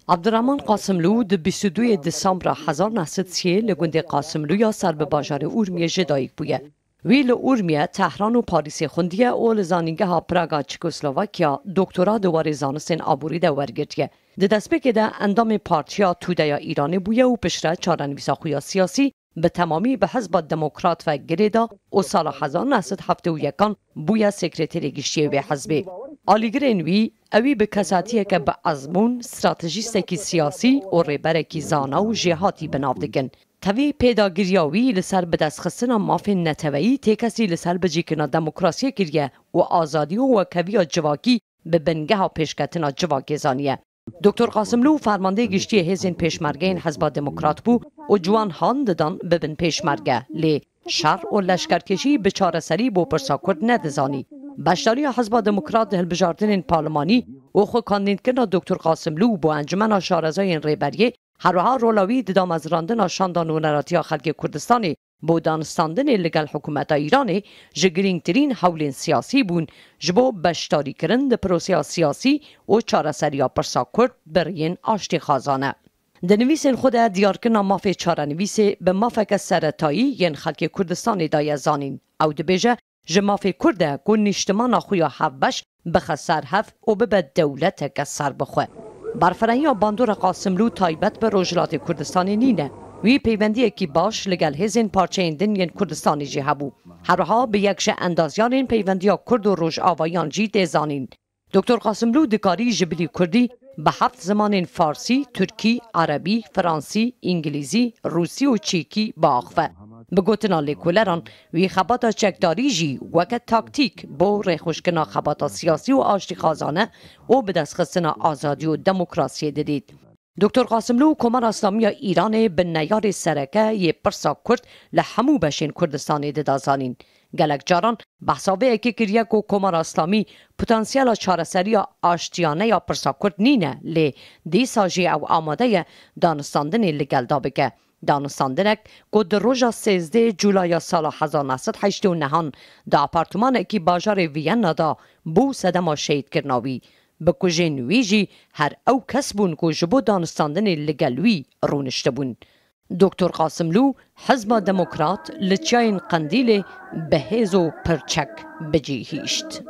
عبدالرحمن قاسملو د 22 دسامبر 1930 لگوند قاسملو یا سر به باجار اورمیه جدایک بویه. وی لورمیه تهران و پاریس خوندیه و لزانینگه ها پراگا چکسلواکیا دکترا دوار زانستین آبوری ده ورگرتیه. ده دستپیک ده اندام پارتیا توده یا ایرانی بویه و پشره چارنویسا خویا سیاسی به تمامی به حزب دموکرات و گریدا و سال 1971 بویه سکرتری گشتیه و حزبه. آلیگرین وی اوی به کساتیه که به ازمون استراتژیستکی سیاسی و ریبرکی زانا و جهاتی بناو دکن. توی پیداگیریاوی لسر به دست خستنا مافین نتوی تکسی لسر بجیکنا دموکراسی کریه و آزادی و کوی جواکی به بنگه ها پیشکتنا جواکی زانیه. دکتر قاسملو فرمانده گشتی هزین پیشمرگین حزب دموکرات بو و جوان هان ددان ببن پیشمرگه لی شر و لشکرکشی به چاره سری بو پرسا کرد ندزانی. بشداری حزب دموکرات ده البجاردن پارلمانی و خو کاندیدکنا دکتر قاسملو بو انجمن شارزای ریبریه هروها رولاوی ددام از راندن شاندان و نراتیا خلق کردستانی بو دانستاندن لگل حکومت ایرانی جگرینگ ترین حولین سیاسی بون جبو بشداری کرن ده پروسیا سیاسی و چاره سریا پرسا کرد برین آشتی خازانه. دنویسین خود دیارکنا مافی چاره نویسی به مافک سرطایی ین خلق کردستانی دای زانین او دبیجه جمافی کرده که نشتمان خویا حبش بخسر هف و به دولت کسر بخواه. برفرهی باندور قاسملو تایبت به روجلات کردستانی نینه. وی پیوندی اکی باش لگل هزین پارچه ایندن ین کردستانی جی هبو. هرها به یکش اندازیان این پیوندی ها کرد و روش آوایان جی دیزانین. دکتر قاسملو دکاری جبلی کردی به 7 زمان فارسی، ترکی، عربی، فرانسی، انگلیزی، روسی و چیکی باخفه. بگوتنا لیکولران وی خباتا چکداری جی وکت تاکتیک با ریخوشکنا خباتا سیاسی و آشتی خازانه و به دست خستنا آزادی و دموکراسی دید. دکتر قاسملو کمر اسلامی ایران به نیار سرکه یه پرسا کرد لحمو بشین کردستانی ددازانین. گلک جاران بحثاوه اکی کریه که کمر اسلامی پتانسیل چارسری آشتیانه یا پرسا کرد نینه لی دی ساجی او آماده دانستاندن لگل دابگه. دانستاندنک که در روژا 13 جولای سال 1989 دا اپارتمان اکی باجار وینا دا بو صدما شهید کرناوی. بکجین ویجی هر او کس بون که جبو دانستاندن لگلوی رونشته بون. دکتر قاسملو حزب دموکرات لچاین قندیل به هیز و پرچک بجی هیشت.